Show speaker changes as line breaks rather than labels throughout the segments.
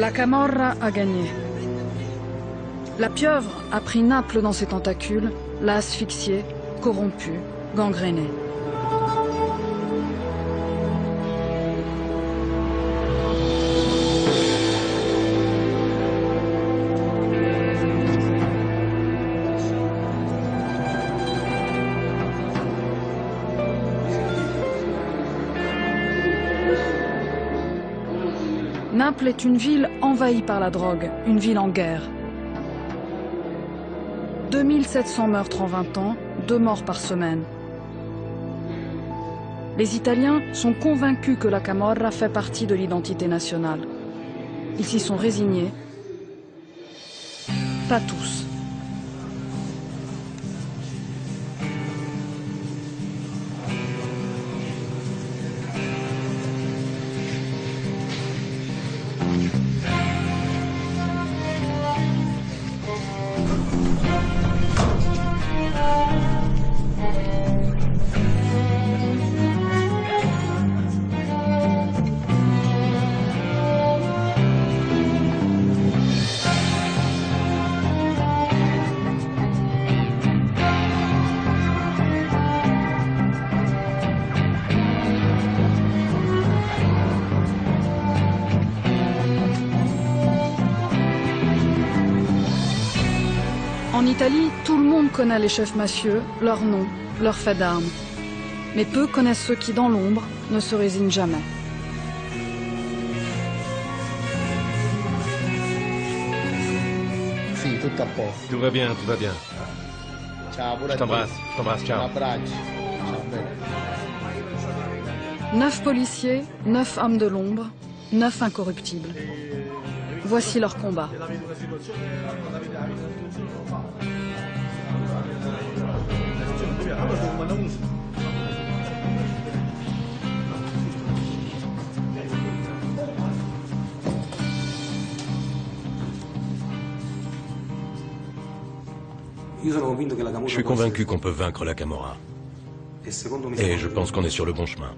La Camorra a gagné. La pieuvre a pris Naples dans ses tentacules, l'a asphyxié, corrompu, gangréné. Naples est une ville envahie par la drogue, une ville en guerre. 2700 meurtres en 20 ans, 2 morts par semaine. Les Italiens sont convaincus que la Camorra fait partie de l'identité nationale. Ils s'y sont résignés. Pas tous. En Italie, tout le monde connaît les chefs mafieux, leurs noms, leurs faits d'armes. Mais peu connaissent ceux qui, dans l'ombre, ne se résignent jamais.
Sì, tutto a posto.
Tout va bien, tout va bien.
Ciao, pure
Je t'embrasse, ciao.
Un abbraccio. Ciao, bene.
9 policiers, 9 hommes de l'ombre, 9 incorruptibles. Voici leur combat.
Je suis convaincu qu'on peut vaincre la Camorra. Et je pense qu'on est sur le bon chemin.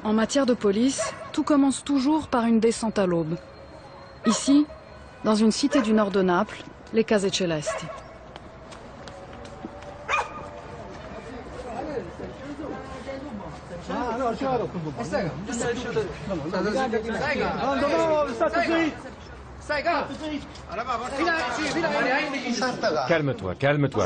En matière de police, tout commence toujours par une descente à l'aube. Ici, dans une cité du nord de Naples, les Case Celesti.
Calme-toi, calme-toi.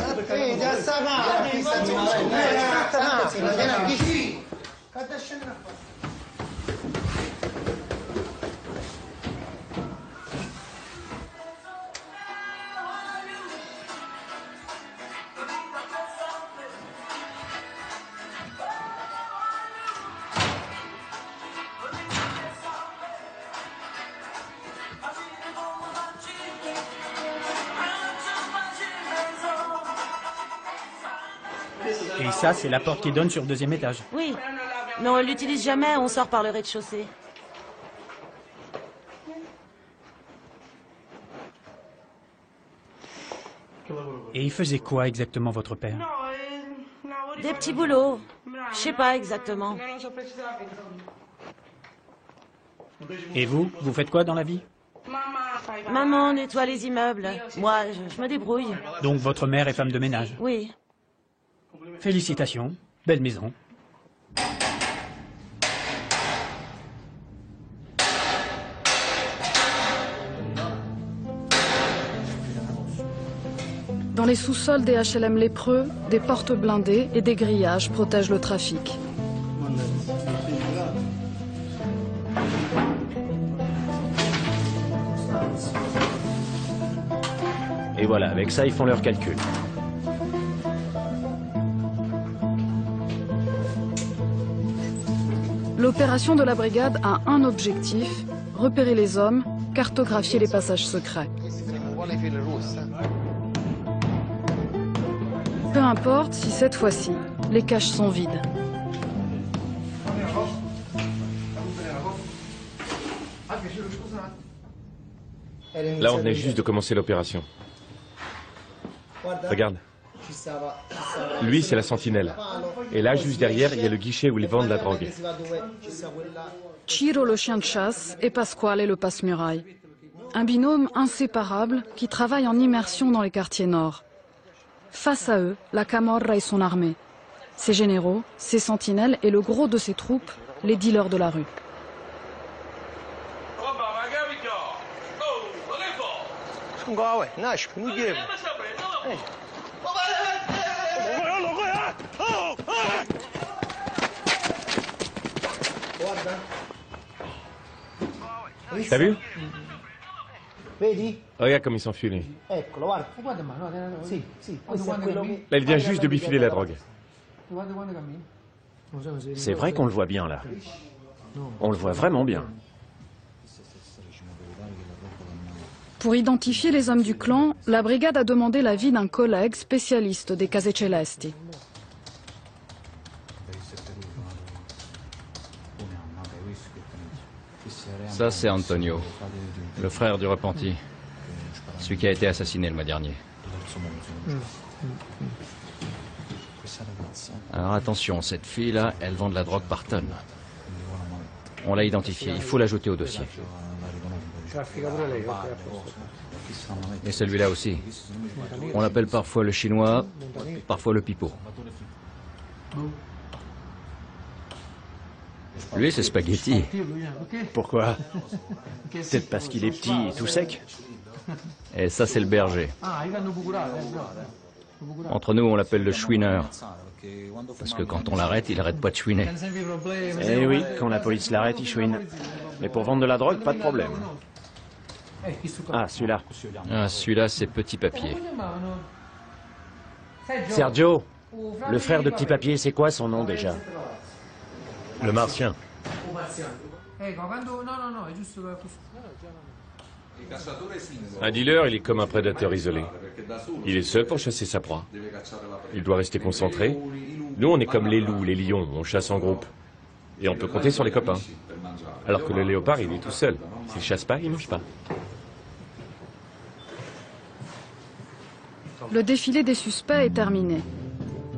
Et ça, c'est la porte qui donne sur le 2e étage.
Oui, mais on l'utilise jamais, on sort par le rez-de-chaussée.
Et il faisait quoi exactement, votre père?
Des petits boulots. Je sais pas exactement.
Et vous, vous faites quoi dans la vie?
Maman nettoie les immeubles. Moi, je me débrouille.
Donc votre mère est femme de ménage.
Oui.
Félicitations, belle maison.
Dans les sous-sols des HLM lépreux, des portes blindées et des grillages protègent le trafic.
Et voilà, avec ça, ils font leurs calculs.
L'opération de la brigade a un objectif, repérer les hommes, cartographier les passages secrets. Peu importe si cette fois-ci, les caches sont vides.
Là, on venait juste de commencer l'opération. Regarde, Lui, c'est la sentinelle. Et là, juste derrière, il y a le guichet où ils vendent la drogue.
Ciro, le chien de chasse, et Pasquale, le passe-muraille. Un binôme inséparable qui travaille en immersion dans les quartiers nord. Face à eux, la Camorra et son armée. Ses généraux, ses sentinelles et le gros de ses troupes, les dealers de la rue.
T'as vu?
Vedi?
Regarde comme il s'enfuit, lui.
Eccolo, guarda. Sì, questo è quello che...
Là, il vient juste de bifiler la drogue.
C'est vrai qu'on le voit bien là. On le voit vraiment bien.
Pour identifier les hommes du clan, la brigade a demandé l'avis d'un collègue spécialiste des Case Celesti.
Ça, c'est Antonio, le frère du repenti. Celui qui a été assassiné le mois dernier. Alors attention, cette fille-là, elle vend de la drogue par tonne. On l'a identifiée, il faut l'ajouter au dossier. Et celui-là aussi. On l'appelle parfois le chinois, parfois le pipeau. Lui, c'est Spaghetti.
Pourquoi? Peut-être parce qu'il est petit et tout sec?
Et ça, c'est le berger. Entre nous, on l'appelle le chouineur. Parce que quand on l'arrête, il arrête pas de chouiner.
Eh oui, quand la police l'arrête, il chouine. Mais pour vendre de la drogue, pas de problème. Ah, celui-là.
Ah, celui-là, c'est Petit Papier.
Sergio, le frère de Petit Papier, c'est quoi son nom déjà?
Le Martien.
Un dealer, il est comme un prédateur isolé. Il est seul pour chasser sa proie. Il doit rester concentré. Nous, on est comme les loups, les lions, on chasse en groupe. Et on peut compter sur les copains. Alors que le léopard, il est tout seul. S'il chasse pas, il mange pas.
Le défilé des suspects est terminé.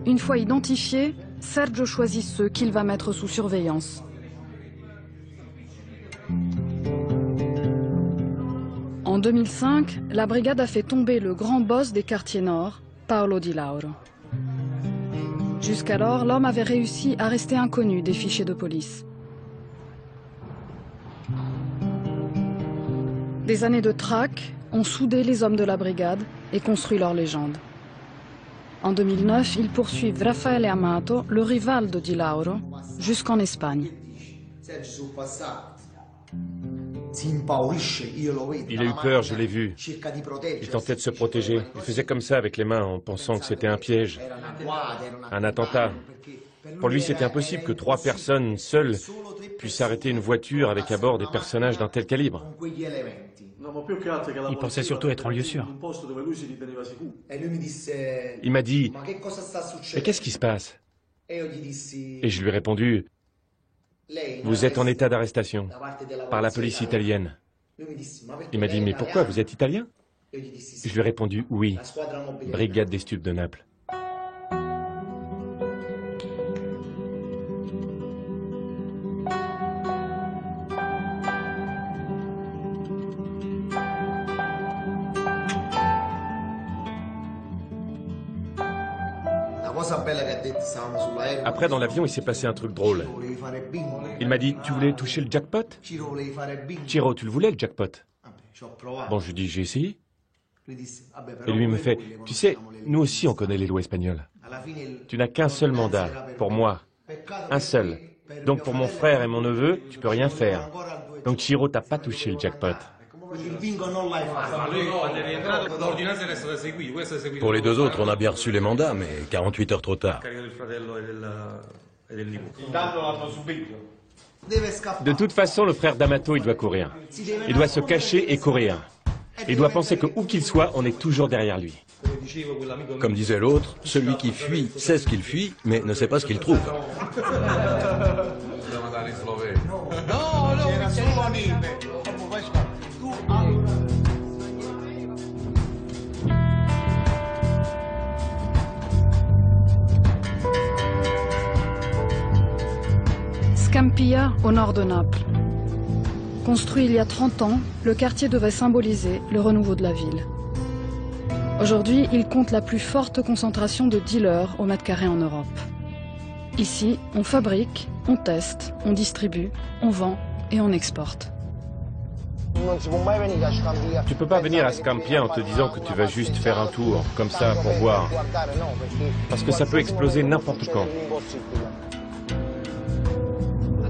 Une fois identifiés, Sergio choisit ceux qu'il va mettre sous surveillance. En 2005, la brigade a fait tomber le grand boss des quartiers nord, Paolo Di Lauro. Jusqu'alors, l'homme avait réussi à rester inconnu des fichiers de police. Des années de traque ont soudé les hommes de la brigade et construit leur légende. En 2009, ils poursuivent Raffaele Amato, le rival de Di Lauro, jusqu'en Espagne.
Il a eu peur, je l'ai vu. Il tentait de se protéger. Il faisait comme ça avec les mains en pensant que c'était un piège, un attentat. Pour lui, c'était impossible que 3 personnes seules puissent arrêter une voiture avec à bord des personnages d'un tel calibre.
Il pensait surtout être en lieu sûr.
Il m'a dit « Mais qu'est-ce qui se passe ?» Et je lui ai répondu « Vous êtes en état d'arrestation par la police italienne. » Il m'a dit « Mais pourquoi, vous êtes italien ?» Je lui ai répondu « Oui, brigade des stupes de Naples. » Après, dans l'avion, il s'est passé un truc drôle. Il m'a dit, tu voulais toucher le jackpot? Ciro, tu le voulais, le jackpot? Bon, je lui dis, j'ai essayé. Et lui me fait, tu sais, nous aussi, on connaît les lois espagnoles. Tu n'as qu'un seul mandat, pour moi. Un seul. Donc, pour mon frère et mon neveu, tu peux rien faire. Donc, Ciro, t'as pas touché le jackpot.
Pour les 2 autres, on a bien reçu les mandats, mais 48 heures trop tard.
De toute façon, le frère d'Amato, il doit courir. Il doit se cacher et courir. Il doit penser que où qu'il soit, on est toujours derrière lui.
Comme disait l'autre, celui qui fuit sait ce qu'il fuit, mais ne sait pas ce qu'il trouve.
Scampia, au nord de Naples. Construit il y a 30 ans, le quartier devait symboliser le renouveau de la ville. Aujourd'hui, il compte la plus forte concentration de dealers au mètre carré en Europe. Ici, on fabrique, on teste, on distribue, on vend et on exporte.
Tu peux pas venir à Scampia en te disant que tu vas juste faire un tour, comme ça, pour voir. Parce que ça peut exploser n'importe quand.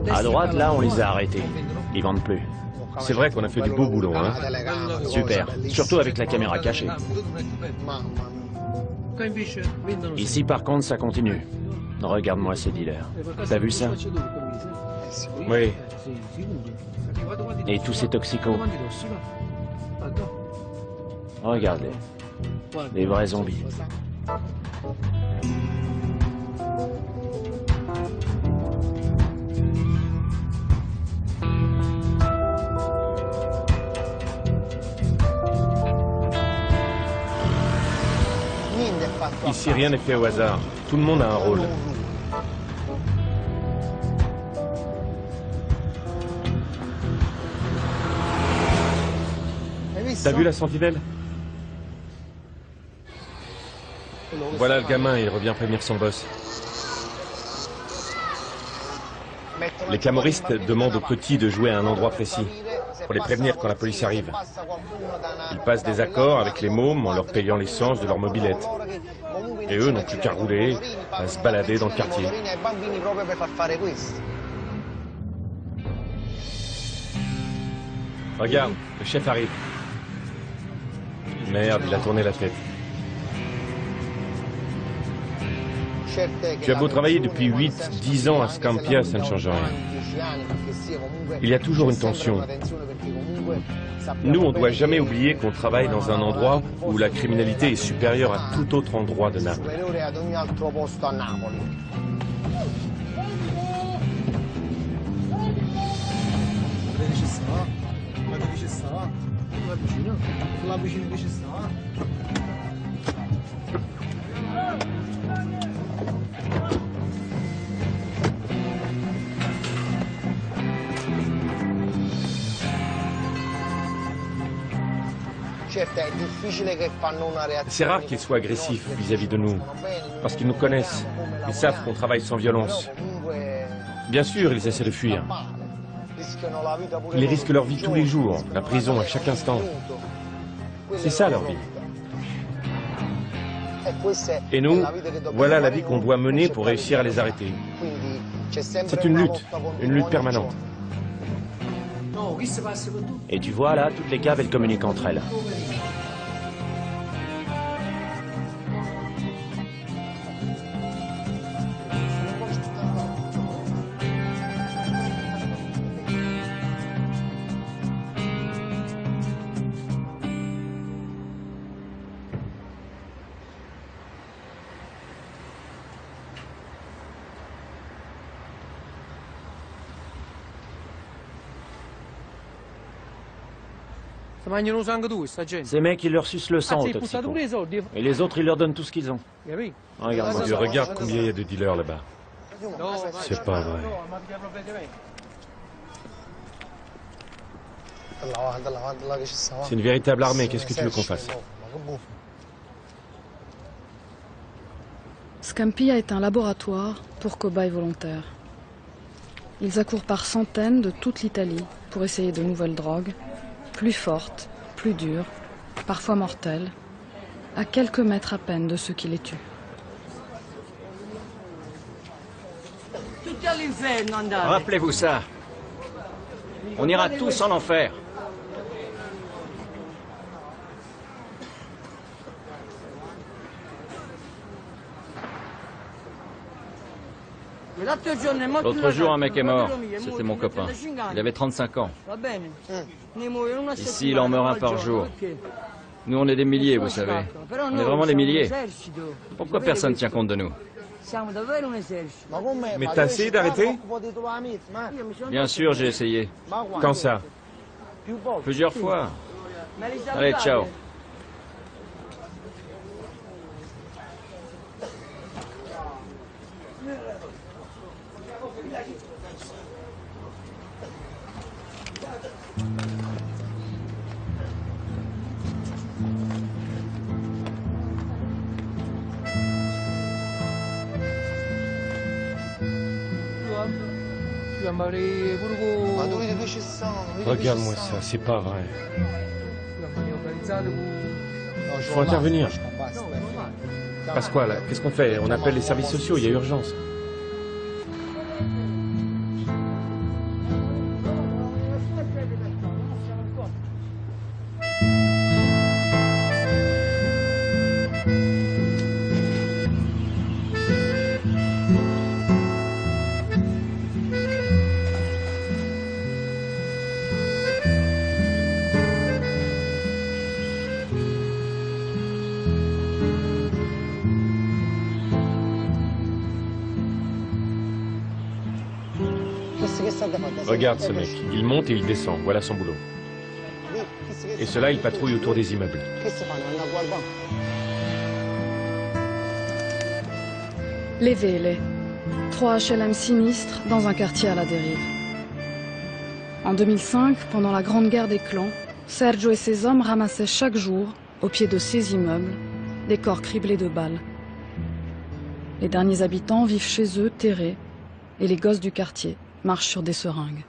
À droite, là, on les a arrêtés. Ils vendent plus.
C'est vrai qu'on a fait du beau boulot, hein.
Super. Surtout avec la caméra cachée. Ici, par contre, ça continue. Regarde-moi ces dealers. T'as vu ça?
Oui.
Et tous ces toxicos. Regarde-les. Des vrais zombies.
Ici, rien n'est fait au hasard. Tout le monde a un rôle. T'as vu la sentinelle? Voilà le gamin, il revient prévenir son boss. Les camoristes demandent aux petits de jouer à un endroit précis, pour les prévenir quand la police arrive. Ils passent des accords avec les mômes en leur payant l'essence de leur mobilette. Et eux n'ont plus qu'à rouler, à se balader dans le quartier. Regarde, le chef arrive. Merde, il a tourné la tête. Tu as beau travailler depuis 8-10 ans à Scampia, ça ne change rien. Il y a toujours une tension. Nous, on ne doit jamais oublier qu'on travaille dans un endroit où la criminalité est supérieure à tout autre endroit de Naples. C'est rare qu'ils soient agressifs vis-à-vis de nous, parce qu'ils nous connaissent. Ils savent qu'on travaille sans violence. Bien sûr, ils essaient de fuir. Ils risquent leur vie tous les jours, la prison à chaque instant. C'est ça leur vie. Et nous, voilà la vie qu'on doit mener pour réussir à les arrêter. C'est une lutte permanente.
Et tu vois là, toutes les caves, elles communiquent entre elles. Ces mecs, ils leur sucent le sang aux toxicos. Et les autres, ils leur donnent tout ce qu'ils ont. Regarde-moi.
Dieu, regarde combien il y a de dealers là-bas. C'est pas vrai. C'est une véritable armée, qu'est-ce que tu veux qu'on fasse?
Scampia est un laboratoire pour cobayes volontaires. Ils accourent par centaines de toute l'Italie pour essayer de nouvelles drogues, plus fortes, plus dures, parfois mortelles, à quelques mètres à peine de ceux qui les tuent.
Rappelez-vous ça. On ira tous en enfer.
L'autre jour, un mec est mort. C'était mon copain. Il avait 35 ans. Ici, il en meurt un par jour. Nous, on est des milliers, vous savez. On est vraiment des milliers. Pourquoi personne ne tient compte de nous?
Mais t'as essayé d'arrêter?
Bien sûr, j'ai essayé.
Quand ça?
Plusieurs fois. Allez, ciao.
Regarde-moi ça, c'est pas vrai. Il faut intervenir. Pasquale, qu'est-ce qu'on fait? On appelle les services sociaux, il y a urgence. Regarde ce mec, il monte et il descend, voilà son boulot. Et ceux-là, ils patrouillent autour des immeubles.
Les Vele, 3 HLM sinistres dans un quartier à la dérive. En 2005, pendant la grande guerre des clans, Sergio et ses hommes ramassaient chaque jour, au pied de ces immeubles, des corps criblés de balles. Les derniers habitants vivent chez eux, terrés, et les gosses du quartier marchent sur des seringues.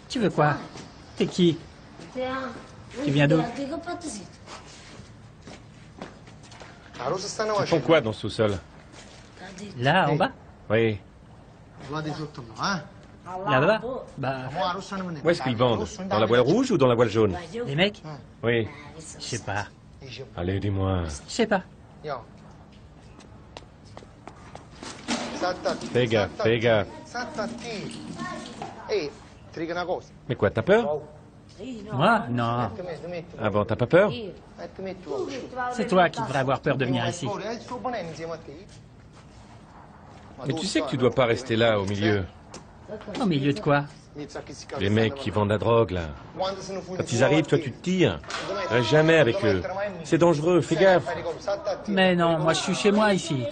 Tu veux quoi? T'es qui? Tu viens d'où?
Ils font quoi dans le sous-sol?
Là, en bas?
Oui.
Là-bas? Bah,
Où est-ce qu'ils vendent? Dans la voile rouge ou dans la voile jaune?
les mecs?
Oui.
Je sais pas.
Allez, dis-moi.
Je sais pas.
Fais gaffe, fais gaffe. Mais quoi, t'as peur?
Moi? Non.
Ah bon, t'as pas peur?
C'est toi qui devrais avoir peur de venir ici.
Mais tu sais que tu dois pas rester là, au milieu.
Au milieu de quoi?
Les mecs qui vendent la drogue, là. Quand ils arrivent, toi, tu te tires. Reste jamais avec eux. C'est dangereux, fais gaffe.
Mais non, moi je suis chez moi ici.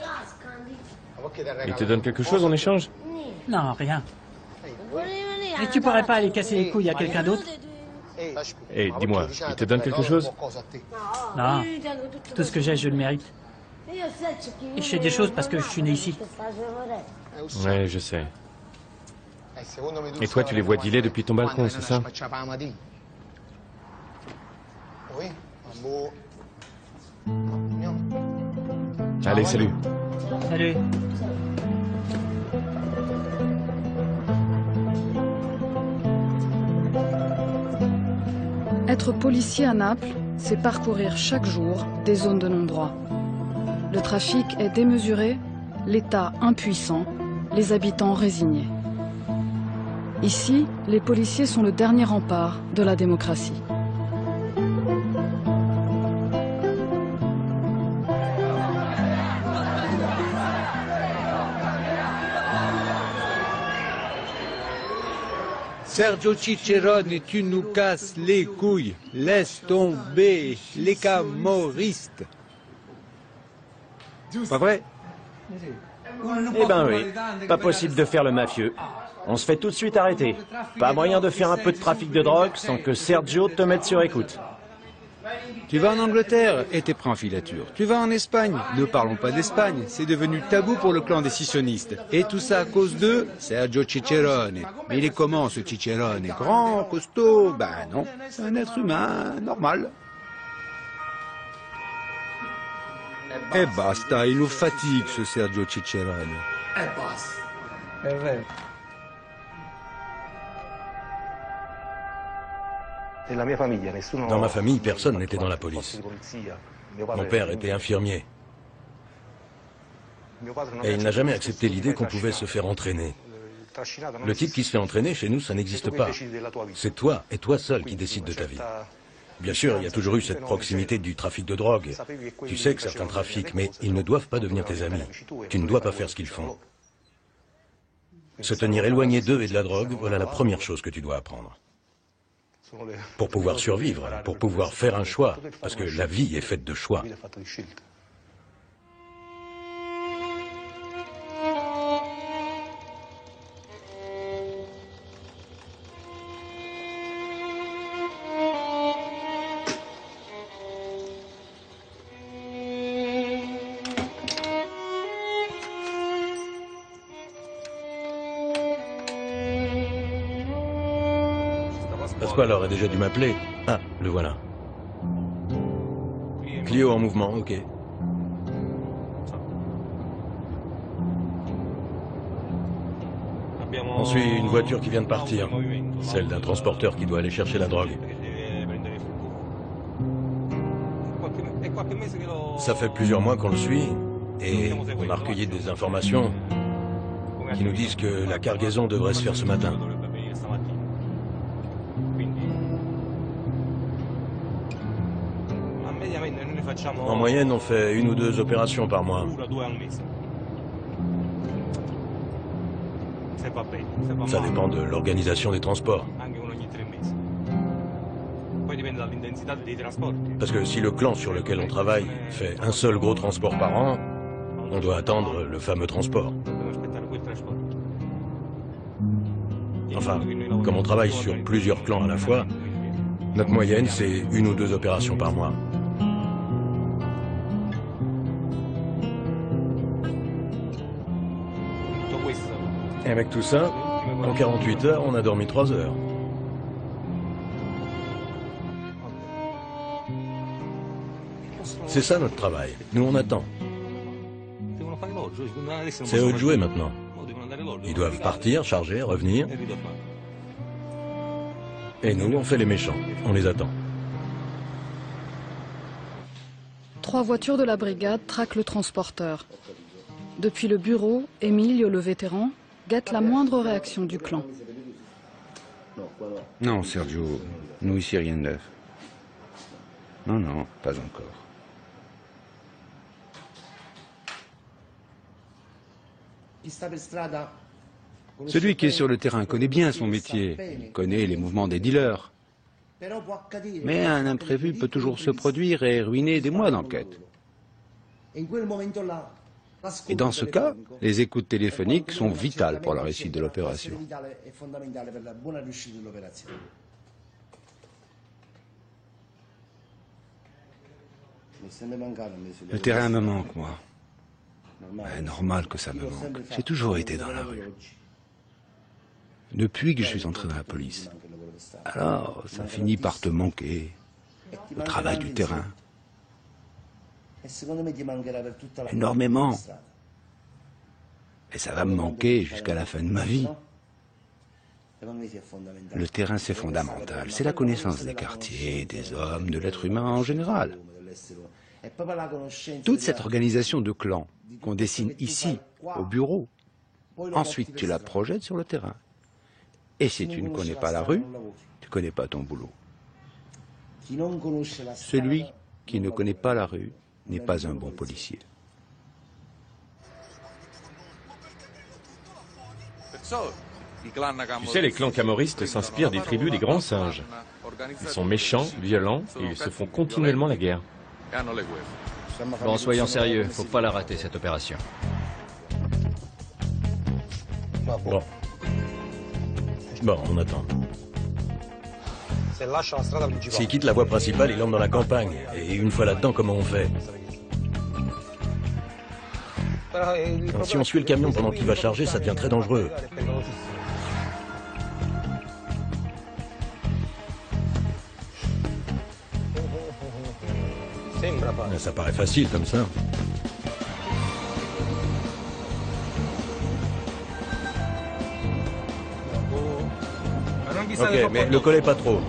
Ils te donnent quelque chose en échange?
Non, rien. Et tu pourrais pas aller casser les couilles à quelqu'un d'autre?
Eh, dis-moi, ils te donnent quelque chose?
Non. Tout ce que j'ai, je le mérite. Et je fais des choses parce que je suis né ici.
Ouais, je sais. Et toi, tu les vois dealer depuis ton balcon, c'est ça? Allez, salut.
Salut.
Être policier à Naples, c'est parcourir chaque jour des zones de non-droit. Le trafic est démesuré, l'État impuissant, les habitants résignés. Ici, les policiers sont le dernier rempart de la démocratie.
Sergio Cicerone, tu nous casses les couilles. Laisse tomber les camorristes. Pas vrai?
Eh ben oui, pas possible de faire le mafieux. On se fait tout de suite arrêter. Pas moyen de faire un peu de trafic de drogue sans que Sergio te mette sur écoute.
Tu vas en Angleterre et t'es pris en filature. Tu vas en Espagne. Ne parlons pas d'Espagne. C'est devenu tabou pour le clan des scissionnistes. Et tout ça à cause de Sergio Cicerone. Mais il est comment ce Cicerone? Grand, costaud? Ben non, c'est un être humain normal. Eh basta, il nous fatigue ce Sergio Cicerone.
Dans ma famille, personne n'était dans la police. Mon père était infirmier. Et il n'a jamais accepté l'idée qu'on pouvait se faire entraîner. Le type qui se fait entraîner, chez nous, ça n'existe pas. C'est toi, et toi seul, qui décide de ta vie. Bien sûr, il y a toujours eu cette proximité du trafic de drogue. Tu sais que certains trafiquent, mais ils ne doivent pas devenir tes amis. Tu ne dois pas faire ce qu'ils font. Se tenir éloigné d'eux et de la drogue, voilà la première chose que tu dois apprendre. Pour pouvoir survivre, pour pouvoir faire un choix, parce que la vie est faite de choix. Pasquale aurait déjà dû m'appeler. Ah, le voilà. Clio en mouvement, ok. On suit une voiture qui vient de partir. Celle d'un transporteur qui doit aller chercher la drogue. Ça fait plusieurs mois qu'on le suit et on a recueilli des informations qui nous disent que la cargaison devrait se faire ce matin. En moyenne, on fait 1 ou 2 opérations par mois. Ça dépend de l'organisation des transports. Parce que si le clan sur lequel on travaille fait un seul gros transport par an, on doit attendre le fameux transport. Enfin, comme on travaille sur plusieurs clans à la fois, notre moyenne, c'est 1 ou 2 opérations par mois. Et avec tout ça, en 48 heures, on a dormi 3 heures. C'est ça notre travail. Nous, on attend. C'est eux de jouer maintenant. Ils doivent partir, charger, revenir. Et nous, on fait les méchants. On les attend.
3 voitures de la brigade traquent le transporteur. Depuis le bureau, Emilio, le vétéran, guette la moindre réaction du clan.
Non, Sergio, nous ici rien de neuf. Non, non, pas encore. Celui qui est sur le terrain connaît bien son métier, il connaît les mouvements des dealers. Mais un imprévu peut toujours se produire et ruiner des mois d'enquête. Et dans ce cas, les écoutes téléphoniques sont vitales pour la réussite de l'opération. Le terrain me manque, moi. C'est normal que ça me manque. J'ai toujours été dans la rue. Depuis que je suis entré dans la police. Alors, ça finit par te manquer. Le travail du terrain. Énormément. Et ça va me manquer jusqu'à la fin de ma vie. Le terrain, c'est fondamental. C'est la connaissance des quartiers, des hommes, de l'être humain en général. Toute cette organisation de clans qu'on dessine ici, au bureau, ensuite tu la projettes sur le terrain. Et si tu ne connais pas la rue, tu ne connais pas ton boulot. Celui qui ne connaît pas la rue n'est pas un bon policier.
Tu sais, les clans camoristes s'inspirent des tribus des grands singes. Ils sont méchants, violents et ils se font continuellement la guerre.
Bon, soyons sérieux, faut pas la rater cette opération.
Bon. Bon, on attend. S'il quitte la voie principale, il entre dans la campagne. Et une fois là-dedans, comment on fait? Si on suit le camion pendant qu'il va charger, ça devient très dangereux. Ça paraît facile comme ça. Ok, mais le collez pas trop.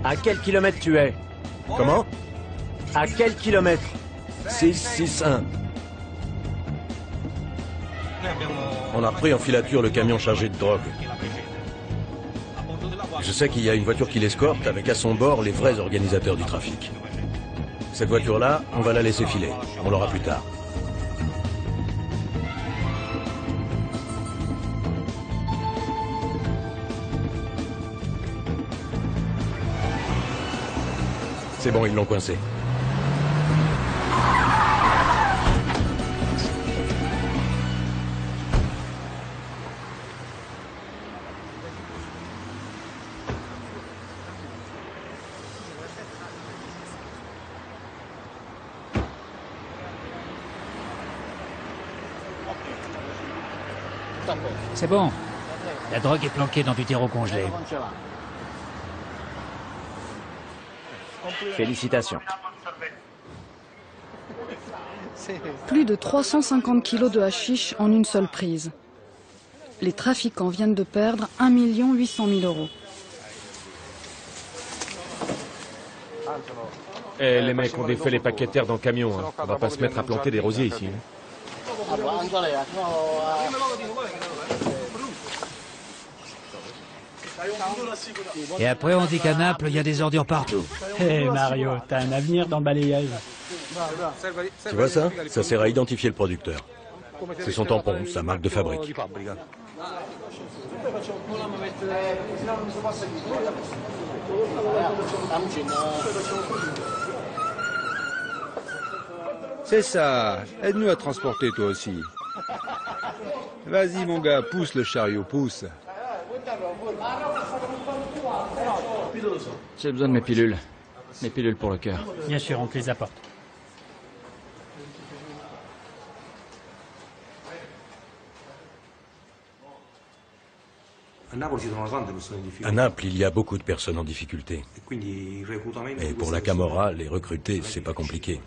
À quel kilomètre tu es?
Comment?
À quel kilomètre?
661. On a repris en filature le camion chargé de drogue. Je sais qu'il y a une voiture qui l'escorte avec à son bord les vrais organisateurs du trafic. Cette voiture-là, on va la laisser filer. On l'aura plus tard. C'est bon, ils l'ont coincé.
C'est bon. La drogue est planquée dans du terreau congelé.
Félicitations.
Plus de 350 kilos de hashish en une seule prise. Les trafiquants viennent de perdre 1 800 000 euros.
Eh, les mecs, on défait les paquets de terre dans le camion. Hein. On va pas se mettre à planter des rosiers ici. Hein.
Et après, on dit qu'à Naples, il y a des ordures partout.
Hé Mario, t'as un avenir dans le balayage.
Tu vois ça? Ça sert à identifier le producteur. C'est son tampon, sa marque de fabrique.
C'est ça. Aide-nous à transporter toi aussi. Vas-y mon gars, pousse le chariot, pousse.
J'ai besoin de mes pilules. Mes pilules pour le cœur.
Bien sûr, on te les apporte.
À Naples, il y a beaucoup de personnes en difficulté. Et pour la Camorra, les recruter, c'est pas compliqué.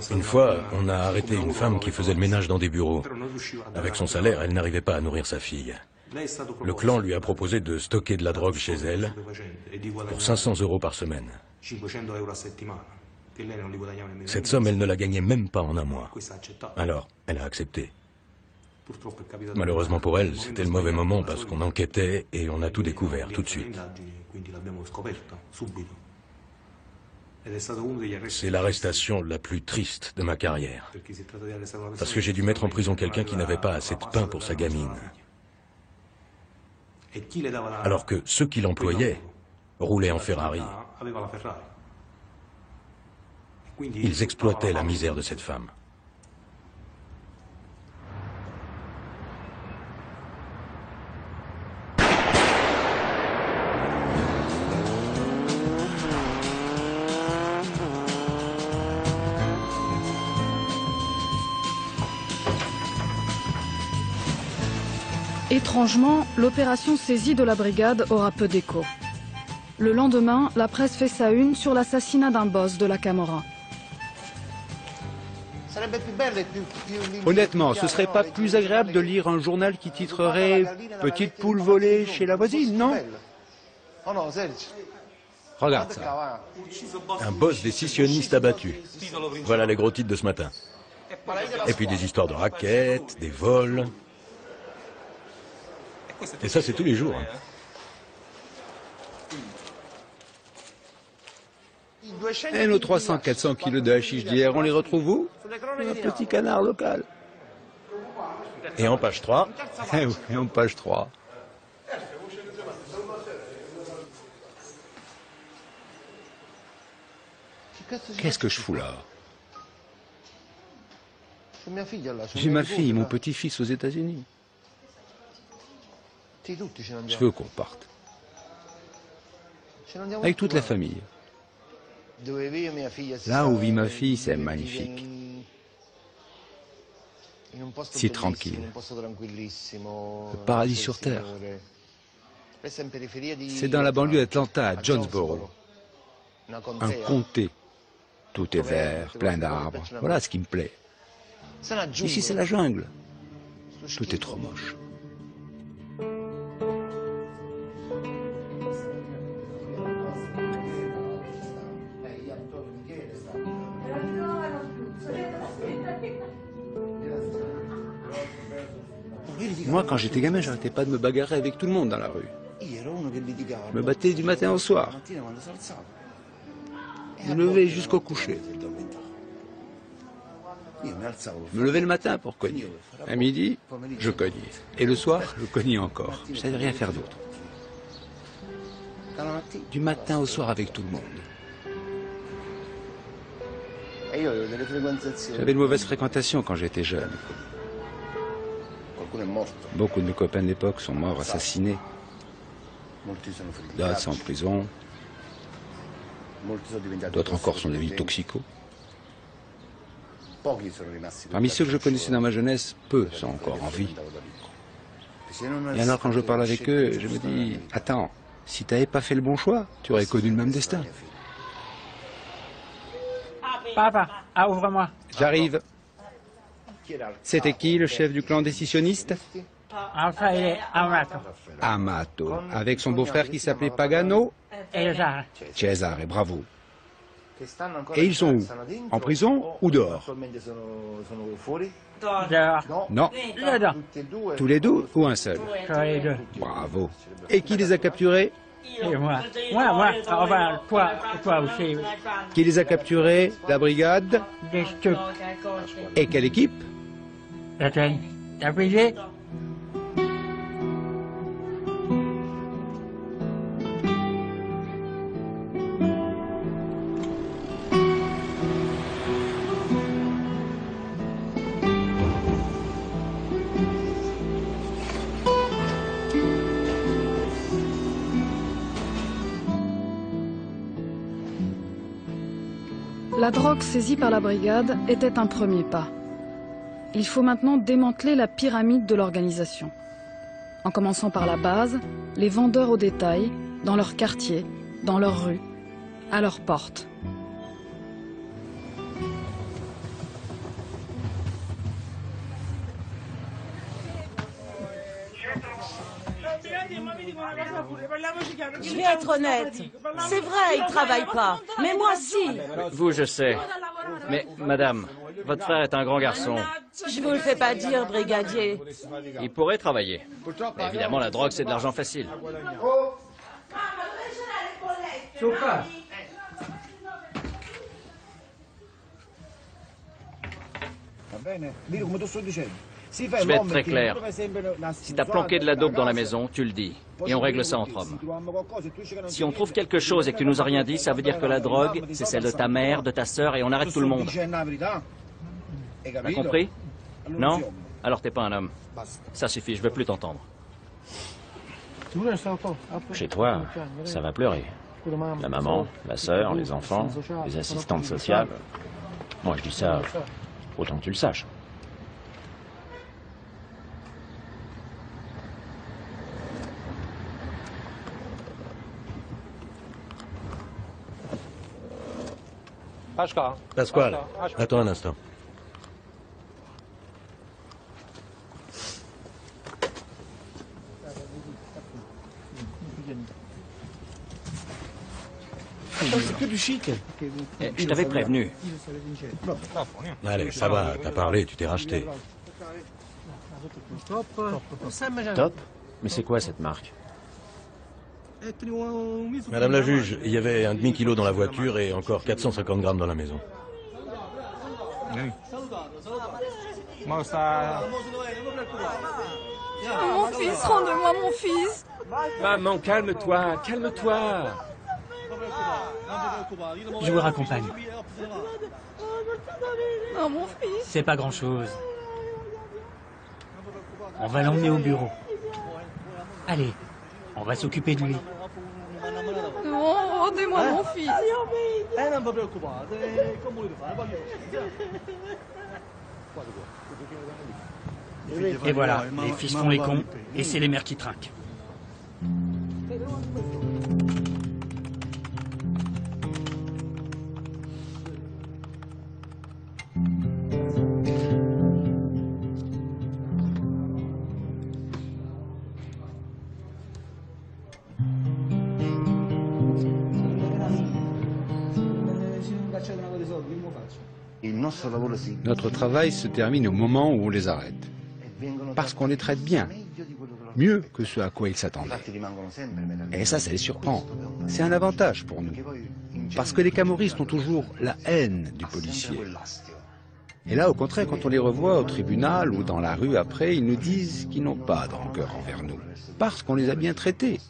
Une fois, on a arrêté une femme qui faisait le ménage dans des bureaux. Avec son salaire, elle n'arrivait pas à nourrir sa fille. Le clan lui a proposé de stocker de la drogue chez elle pour 500 € par semaine. Cette somme, elle ne la gagnait même pas en un mois. Alors, elle a accepté. Malheureusement pour elle, c'était le mauvais moment parce qu'on enquêtait et on a tout découvert tout de suite. C'est l'arrestation la plus triste de ma carrière. Parce que j'ai dû mettre en prison quelqu'un qui n'avait pas assez de pain pour sa gamine. Alors que ceux qui l'employaient roulaient en Ferrari. Ils exploitaient la misère de cette femme.
Étrangement, l'opération saisie de la brigade aura peu d'écho. Le lendemain, la presse fait sa une sur l'assassinat d'un boss de la Camorra.
Honnêtement, ce serait pas plus agréable de lire un journal qui titrerait « Petite poule volée chez la voisine », non? Regarde ça.
Un boss décisionniste abattu. Voilà les gros titres de ce matin. Et puis des histoires de raquettes, des vols. Et ça, c'est tous les jours.
Et nos 300-400 kilos de hashish d'hier, on les retrouve où? Un petit canard local.
Et en page 3?
Eh oui, en page 3. Qu'est-ce que je fous là? J'ai ma fille et mon petit-fils aux États-Unis. Je veux qu'on parte. Avec toute la famille. Là où vit ma fille, c'est magnifique. Si tranquille. Le paradis sur terre. C'est dans la banlieue d'Atlanta, à Jonesboro. Un comté. Tout est vert, plein d'arbres. Voilà ce qui me plaît. Ici, c'est la jungle. Tout est trop moche. Moi, quand j'étais gamin, j'arrêtais pas de me bagarrer avec tout le monde dans la rue. Je me battais du matin au soir. Je me levais jusqu'au coucher. Je me levais le matin pour cogner. À midi, je cognais. Et le soir, je cognais encore. Je savais rien faire d'autre. Du matin au soir avec tout le monde. J'avais de mauvaises fréquentations quand j'étais jeune. Beaucoup de mes copains de l'époque sont morts assassinés. D'autres sont en prison. D'autres encore sont devenus toxicos. Parmi ceux que je connaissais dans ma jeunesse, peu sont encore en vie. Et alors quand je parle avec eux, je me dis, attends, si tu n'avais pas fait le bon choix, tu aurais connu le même destin.
Papa, ouvre-moi.
J'arrive. C'était qui le chef du clan décissonniste?
Enfin, il est Amato.
Amato, avec son beau-frère qui s'appelait Pagano?
Cesare.
Cesare, bravo. Et ils sont où? En prison ou dehors?
Dehors.
Non.
Les deux.
Tous les deux ou un seul?
Les deux.
Bravo. Et qui les a capturés?
Et moi. Enfin, toi aussi.
Qui les a capturés? La brigade?
Des stucs.
Et quelle équipe?
La tienne. T'as payé?
La drogue saisie par la brigade était un premier pas. Il faut maintenant démanteler la pyramide de l'organisation. En commençant par la base, les vendeurs au détail, dans leur quartier, dans leurs rues, à leurs portes.
Je vais être honnête. C'est vrai, il travaille pas. Mais moi, si.
Vous, je sais. Mais, madame, votre frère est un grand garçon.
Je vous le fais pas dire, brigadier.
Il pourrait travailler. Mais évidemment, la drogue, c'est de l'argent facile. Je vais être très clair. Si t'as planqué de la dope dans la maison, tu le dis. Et on règle ça entre hommes. Si on trouve quelque chose et que tu nous as rien dit, ça veut dire que la drogue, c'est celle de ta mère, de ta sœur, et on arrête tout le monde. T'as compris? Non? Alors t'es pas un homme. Ça suffit, je veux plus t'entendre.
Chez toi, ça va pleurer. La maman, la sœur, les enfants, les assistantes sociales. Moi, je dis ça, autant que tu le saches.
Pasquale, attends un instant.
C'est que du chic.
Je t'avais prévenu.
Allez, ça va, t'as parlé, tu t'es racheté.
Top? Mais c'est quoi cette marque?
Madame la juge, il y avait un demi-kilo dans la voiture et encore 450 grammes dans la maison.
Mon fils, rendez-moi mon fils.
Maman, calme-toi, calme-toi.
Je vous raccompagne.
Oh, mon fils.
C'est pas grand-chose. On va l'emmener au bureau. Allez, on va s'occuper de lui.
Non, rendez-moi mon fils.
Et voilà, les fils font les cons, et c'est les mères qui trinquent.
Notre travail se termine au moment où on les arrête. parce qu'on les traite bien, mieux que ce à quoi ils s'attendaient. Et ça les surprend. C'est un avantage pour nous, parce que les camorristes ont toujours la haine du policier. Et là, au contraire, quand on les revoit au tribunal ou dans la rue après, ils nous disent qu'ils n'ont pas de rancœur envers nous, parce qu'on les a bien traités.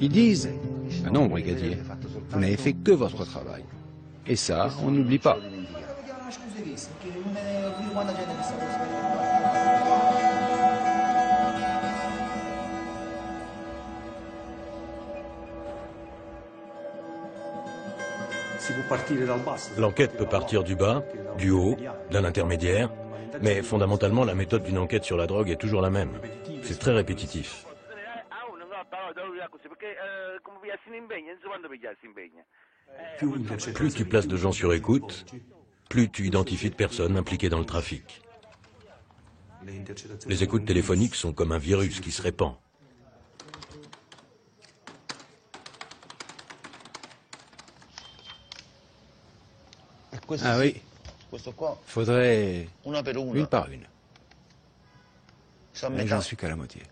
Ils disent « Non, brigadier, vous n'avez fait que votre travail. » Et ça, on n'oublie pas.
L'enquête peut partir du bas, du haut, d'un intermédiaire, mais fondamentalement la méthode d'une enquête sur la drogue est toujours la même. C'est très répétitif. Plus tu places de gens sur écoute, plus tu identifies de personnes impliquées dans le trafic. Les écoutes téléphoniques sont comme un virus qui se répand.
Ah oui, faudrait une par une. Mais j'en suis qu'à la moitié.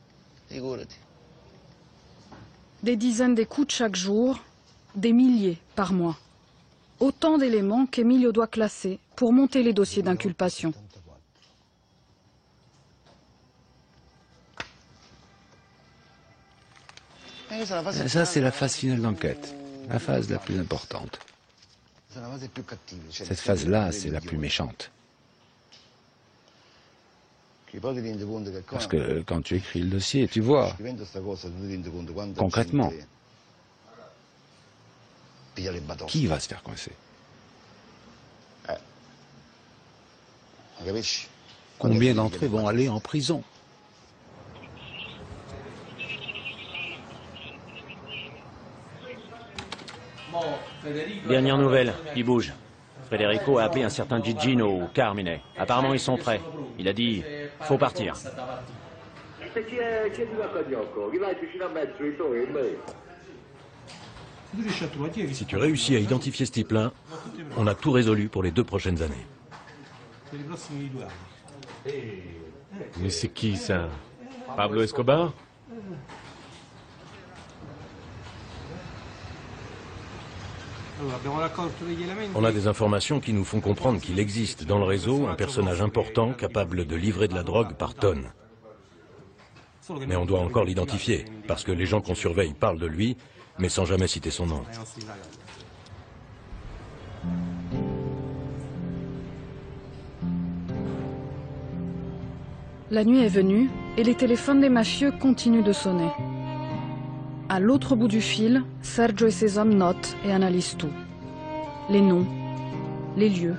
Des dizaines d'écoutes chaque jour, des milliers par mois. Autant d'éléments qu'Emilio doit classer pour monter les dossiers d'inculpation.
Ça, c'est la phase finale d'enquête, la phase la plus importante. Cette phase-là, c'est la plus méchante. Parce que quand tu écris le dossier, tu vois, concrètement, qui va se faire coincer? Combien d'entre eux vont aller en prison?
Dernière nouvelle, il bouge. Federico a appelé un certain Gigino ou Carmine. Apparemment, ils sont prêts. Il a dit, faut partir.
Si tu réussis à identifier ce type-là, on a tout résolu pour les 2 prochaines années.
Mais c'est qui ça? Pablo Escobar?
On a des informations qui nous font comprendre qu'il existe dans le réseau un personnage important capable de livrer de la drogue par tonnes. Mais on doit encore l'identifier, parce que les gens qu'on surveille parlent de lui, mais sans jamais citer son nom.
La nuit est venue et les téléphones des mafieux continuent de sonner. À l'autre bout du fil, Sergio et ses hommes notent et analysent tout. Les noms, les lieux,